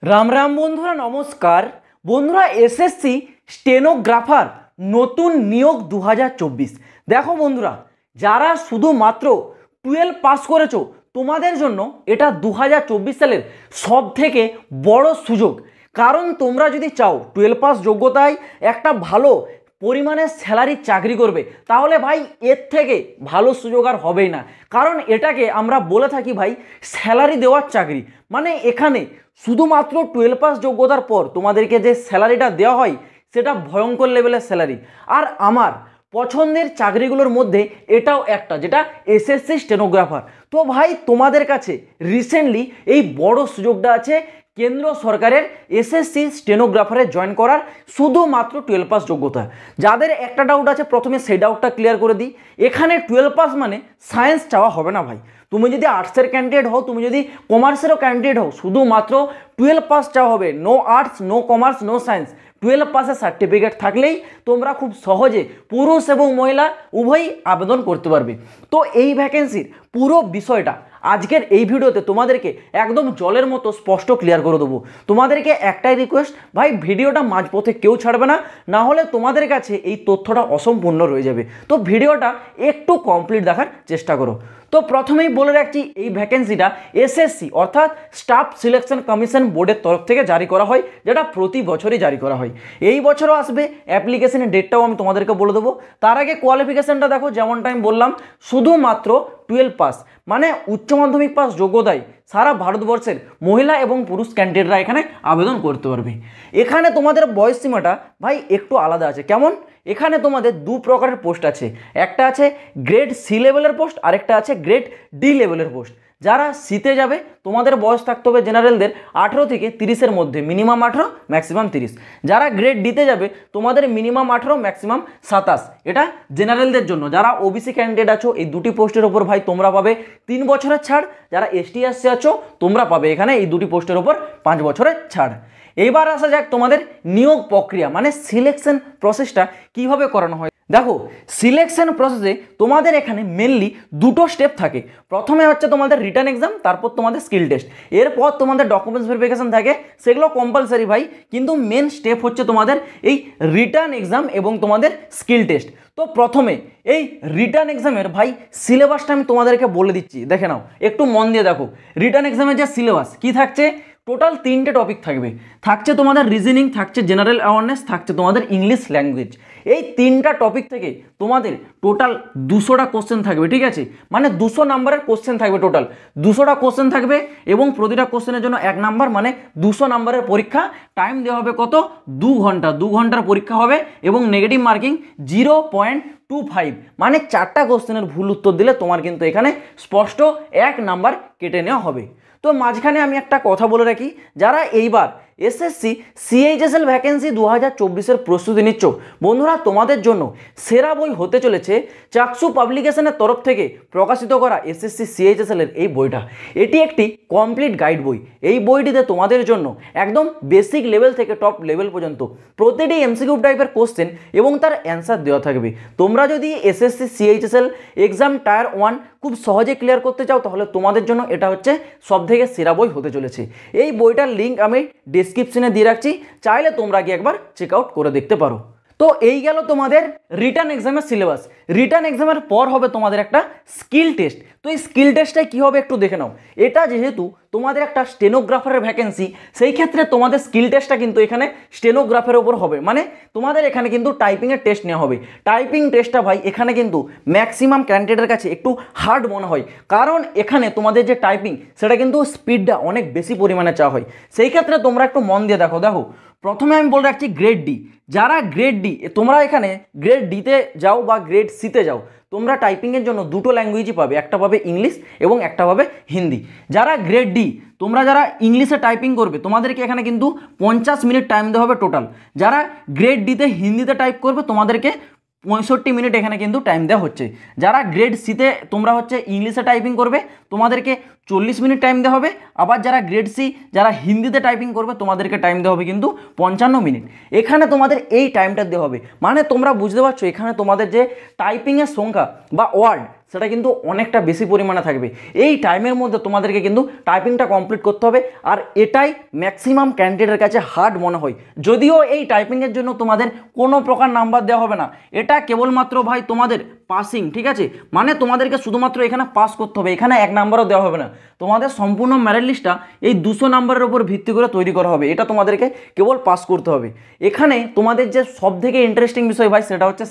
রাম রাম বন্ধুরা, নমস্কার বন্ধুরা। এসএসসি স্টেনোগ্রাফার নতুন নিয়োগ 2024। দেখো বন্ধুরা, যারা শুধুমাত্র 12 পাস করেছো তোমাদের জন্য এটা 2024 সালের সব থেকে বড় সুযোগ। কারণ তোমরা যদি চাও 12 পাস যোগ্যতায় একটা ভালো পরিমাণে স্যালারি চাকরি করবে, তাহলে ভাই এর থেকে ভালো সুযোগ আর হবেই না। কারণ এটাকে আমরা বলে থাকি ভাই স্যালারি দেওয়ার চাকরি। মানে এখানে শুধুমাত্র 12 পাস যোগ্যতার পর তোমাদেরকে যে স্যালারিটা দেওয়া হয় সেটা ভয়ঙ্কর লেভেলের স্যালারি। আর আমার পছন্দের চাকরিগুলোর মধ্যে এটাও একটা, যেটা এসএসসি স্টেনোগ্রাফার। তো ভাই তোমাদের কাছে রিসেন্টলি এই বড় সুযোগটা আছে কেন্দ্র সরকারের এসএসসি স্টেনোগ্রাফারে জয়েন করার, শুধুমাত্র 12 পাস যোগ্যতা। যাদের একটা ডাউট আছে প্রথমে সেই ডাউটটা ক্লিয়ার করে দিই। এখানে 12 পাস মানে সায়েন্স চাওয়া হবে না ভাই। তুমি যদি আর্টসের ক্যান্ডিডেট হও, তুমি যদি কমার্সেরও ক্যান্ডিডেট হও, শুধুমাত্র 12 পাস চাওয়া হবে। No arts, no commerce, no science. 12 পাসের সার্টিফিকেট থাকলেই তোমরা খুব সহজে পুরুষ এবং মহিলা উভয়ই আবেদন করতে পারবে। তো এই ভ্যাকেন্সির পুরো বিষয়টা আজকের এই ভিডিওতে তোমাদেরকে একদম জলের মতো স্পষ্ট ক্লিয়ার করে দেবো। তোমাদেরকে একটাই রিকোয়েস্ট, ভাই ভিডিওটা মাঝপথে কেউ ছাড়বে না, না হলে তোমাদের কাছে এই তথ্যটা অসম্পূর্ণ রয়ে যাবে। তো ভিডিওটা একটু কমপ্লিট দেখার চেষ্টা করো। তো প্রথমেই বলে রাখছি, এই ভ্যাকেন্সিটা এসএসসি অর্থাৎ স্টাফ সিলেকশন কমিশন বোর্ডের তরফ থেকে জারি করা হয়, যেটা প্রতি বছরই জারি করা হয়। এই বছরও আসবে। অ্যাপ্লিকেশনের ডেটটাও আমি তোমাদেরকে বলে দেবো। তার আগে কোয়ালিফিকেশনটা দেখো, যেমনটা আমি বললাম শুধুমাত্র 12 পাস মানে উচ্চ মাধ্যমিক পাস যোগ্যতায় সারা ভারতবর্ষের মহিলা এবং পুরুষ ক্যান্ডিডেটরা এখানে আবেদন করতে পারবে। এখানে তোমাদের বয়স সীমাটা ভাই একটু আলাদা আছে। কেমন? এখানে তোমাদের দু প্রকারের পোস্ট আছে। একটা আছে গ্রেড সি লেভেলের পোস্ট, আরেকটা আছে গ্রেড ডি লেভেলের পোস্ট। যারা সিতে যাবে তোমাদের বয়স থাকতে হবে জেনারেলদের 18 থেকে 30-এর মধ্যে, মিনিমাম 18 ম্যাক্সিমাম 30। যারা গ্রেড ডিতে যাবে তোমাদের মিনিমাম 18 ম্যাক্সিমাম 27। এটা জেনারেলদের জন্য। যারা ওবিসি ক্যান্ডিডেট আছো এই দুটি পোস্টের ওপর ভাই তোমরা পাবে 3 বছরের ছাড়। যারা এসটি এসসি আছো তোমরা পাবে এখানে এই দুটি পোস্টের ওপর 5 বছরের ছাড়। এবার আসা যাক তোমাদের নিয়োগ প্রক্রিয়া, মানে সিলেকশন প্রসেসটা কিভাবে করানো হয়। দেখো, সিলেকশন প্রসেসে তোমাদের এখানে মেনলি দুটো স্টেপ থাকে। প্রথমে হচ্ছে তোমাদের রিটার্ন এক্সাম, তারপর তোমাদের স্কিল টেস্ট। এরপর তোমাদের ডকুমেন্টস ভেরিফিকেশন থাকে, সেগুলো কম্পালসারি ভাই। কিন্তু মেন স্টেপ হচ্ছে তোমাদের এই রিটার্ন এক্সাম এবং তোমাদের স্কিল টেস্ট। তো প্রথমে এই রিটার্ন এক্সামের ভাই সিলেবাসটা আমি তোমাদেরকে বলে দিচ্ছি, দেখে নাও, একটু মন দিয়ে দেখো। রিটার্ন এক্সামের যে সিলেবাস কি থাকছে, টোটাল 3টে টপিক থাকবে। থাকছে তোমাদের রিজনিং, থাকছে জেনারেল অ্যাওয়ারনেস, থাকছে তোমাদের ইংলিশ ল্যাঙ্গুয়েজ। এই 3টা টপিক থেকে তোমাদের টোটাল 200টা কোশ্চেন থাকবে, ঠিক আছে? মানে 200 নাম্বারের কোশ্চেন থাকবে। টোটাল 200টা কোশ্চেন থাকবে এবং প্রতিটা কোশ্চেনের জন্য 1 নাম্বার, মানে 200 নাম্বারের পরীক্ষা। টাইম দেওয়া হবে কত? 2 ঘন্টা। 2 ঘন্টার পরীক্ষা হবে এবং নেগেটিভ মার্কিং 0.25। মানে 4টা কোশ্চেনের ভুল উত্তর দিলে তোমার কিন্তু এখানে স্পষ্ট 1 নাম্বার কেটে নেওয়া হবে। তো মাঝখানে আমি একটা কথা বলে রাখি, যারা এইবার এসএসসি সিএইচএসএল ভ্যাকেন্সি 2024-এর প্রস্তুতি নিচ্ছ, বন্ধুরা তোমাদের জন্য সেরা বই হতে চলেছে চাকসু পাবলিকেশনের তরফ থেকে প্রকাশিত করা এসএসসি সিএইচএসএল-এর এই বইটা। এটি একটি কমপ্লিট গাইড বই। এই বইটিতে তোমাদের জন্য একদম বেসিক লেভেল থেকে টপ লেভেল পর্যন্ত প্রতিটি এমসিকিউ টাইপের কোশ্চেন এবং তার অ্যান্সার দেওয়া থাকবে। তোমরা যদি এসএসসি সিএইচএসএল এক্সাম টায়ার 1 খুব সহজে ক্লিয়ার করতে চাও, তাহলে তোমাদের জন্য এটা হচ্ছে সবথেকে সেরা বই হতে চলেছে। এই বইটার লিঙ্ক আমি ডেসক্রিপশনে দিয়ে রাখছি, চাইলে তোমরা গিয়ে একবার চেক আউট করে দেখতে পারো। তো এই গেল তোমাদের রিটার্ন এক্সামের সিলেবাস। রিটার্ন এক্সামের পর হবে তোমাদের একটা স্কিল টেস্ট। তো এই স্কিল টেস্টটাই কী হবে একটু দেখে নাও। এটা যেহেতু তোমাদের একটা স্টেনোগ্রাফারের ভ্যাকেন্সি, সেই ক্ষেত্রে তোমাদের স্কিল টেস্টটা কিন্তু এখানে স্টেনোগ্রাফের ওপর হবে। মানে তোমাদের এখানে কিন্তু টাইপিংয়ের টেস্ট নেওয়া হবে। টাইপিং টেস্টটা ভাই এখানে কিন্তু ম্যাক্সিমাম ক্যান্ডিডেটের কাছে একটু হার্ড মনে হয়, কারণ এখানে তোমাদের যে টাইপিং সেটা কিন্তু স্পিডটা অনেক বেশি পরিমাণে চাওয়া হয়। সেই ক্ষেত্রে তোমরা একটু মন দিয়ে দেখো। প্রথমে আমি বলে রাখছি গ্রেড ডি। যারা গ্রেড ডি, তোমরা এখানে গ্রেড ডিতে যাও বা গ্রেড সিতে যাও, তোমরা টাইপিংয়ের জন্য দুটো ল্যাঙ্গুয়েজই পাবে, একটা পাবে ইংলিশ এবং একটা পাবে হিন্দি। যারা গ্রেড ডি, তোমরা যারা ইংলিশে টাইপিং করবে তোমাদেরকে এখানে কিন্তু 50 মিনিট টাইম দেওয়া হবে টোটাল। যারা গ্রেড ডিতে হিন্দিতে টাইপ করবে তোমাদেরকে 65 মিনিট এখানে কিন্তু টাইম দেওয়া হচ্ছে। যারা গ্রেড সিতে তোমরা হচ্ছে ইংলিশে টাইপিং করবে তোমাদেরকে 40 মিনিট টাইম দেওয়া হবে। আবার যারা গ্রেড সি যারা হিন্দিতে টাইপিং করবে তোমাদেরকে টাইম দেওয়া হবে কিন্তু 55 মিনিট। এখানে তোমাদের এই টাইমটা দেওয়া হবে, মানে তোমরা বুঝতে পারছো এখানে তোমাদের যে টাইপিংয়ের সংখ্যা বা ওয়ার্ড সেটা কিন্তু অনেকটা বেশি পরিমাণে থাকবে। এই টাইমের মধ্যে তোমাদেরকে কিন্তু টাইপিংটা কমপ্লিট করতে হবে, আর এটাই ম্যাক্সিমাম ক্যান্ডিডেটের কাছে হার্ড মনে হয়। যদিও এই টাইপিংয়ের জন্য তোমাদের কোনো প্রকার নাম্বার দেওয়া হবে না, এটা কেবলমাত্র ভাই তোমাদের পাসিং, ঠিক আছে, মানে তোমাদেরকে শুধুমাত্র এখানে পাস করতে হবে, এখানে 1 নাম্বারও দেওয়া হবে না। তোমাদের সম্পূর্ণ মেরিট লিস্টটা এই 200 নাম্বারের উপর ভিত্তি করে তৈরি করা হবে, এটা তোমাদেরকে কেবল পাস করতে হবে। এখানে তোমাদের যে সবথেকে ইন্টারেস্টিং বিষয় ভাই সেটা হচ্ছে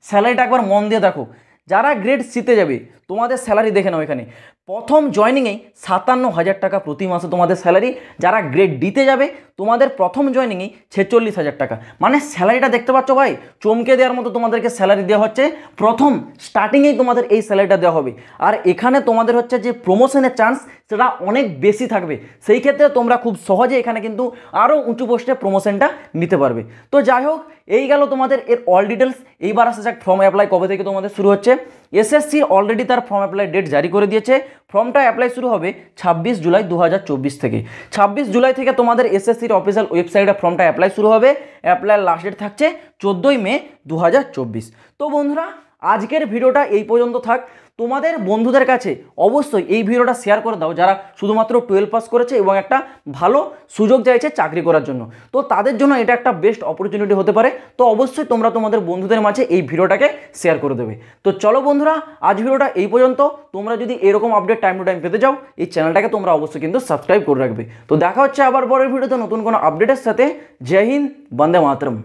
স্যালারিটা একবার মন দিয়ে দেখো। যারা গ্রেড সিতে যাবে তোমাদের স্যালারি দেখে নাও, এখানে প্রথম জয়নিংয়েই 57,000 টাকা প্রতি মাসে তোমাদের স্যালারি। যারা গ্রেড ডিতে যাবে তোমাদের প্রথম জয়নিংয়েই 46,000 টাকা, মানে স্যালারিটা দেখতে পাচ্ছ ভাই, চমকে দেওয়ার মতো তোমাদেরকে স্যালারি দেওয়া হচ্ছে। প্রথম স্টার্টিংয়েই তোমাদের এই স্যালারিটা দেওয়া হবে, আর এখানে তোমাদের হচ্ছে যে প্রমোশনের চান্স সেটা অনেক বেশি থাকবে। সেই ক্ষেত্রে তোমরা খুব সহজে এখানে কিন্তু আরও উঁচু পোস্টে প্রমোশনটা নিতে পারবে। তো যাই হোক, এই গেল তোমাদের এর অল ডিটেলস। এইবার আসা যাক ফর্ম অ্যাপ্লাই কবে থেকে তোমাদের শুরু হচ্ছে। এসএসসি অলরেডি তার ফর্ম অ্যাপ্লাই ডেট জারি করে দিয়েছে। ফর্মটা অ্যাপ্লাই শুরু হবে 26 জুলাই 2024 থেকে। 26 জুলাই থেকে তোমাদের এসএসসির অফিসিয়াল ওয়েবসাইটে ফর্মটা অ্যাপ্লাই শুরু হবে। অ্যাপ্লাইয়ের লাস্ট ডেট থাকছে 14 মে 2024। তো বন্ধুরা, আজকের ভিডিওটা এই পর্যন্ত থাক। তোমাদের বন্ধুদের কাছে অবশ্যই এই ভিডিওটা শেয়ার করে দাও যারা শুধুমাত্র 12 পাস করেছে এবং একটা ভালো সুযোগ চাইছে চাকরি করার জন্য। তো তাদের জন্য এটা একটা বেস্ট অপরচুনিটি হতে পারে। তো অবশ্যই তোমরা তোমাদের বন্ধুদের মাঝে এই ভিডিওটাকে শেয়ার করে দেবে। তো চলো বন্ধুরা, আজ ভিডিওটা এই পর্যন্ত। তোমরা যদি এরকম আপডেট টাইম টু টাইম পেতে যাও এই চ্যানেলটাকে তোমরা অবশ্যই কিন্তু সাবস্ক্রাইব করে রাখবে। তো দেখা হচ্ছে আবার পরের ভিডিওতে নতুন কোনো আপডেটের সাথে। জয় হিন্দ, বন্দে মাতরম।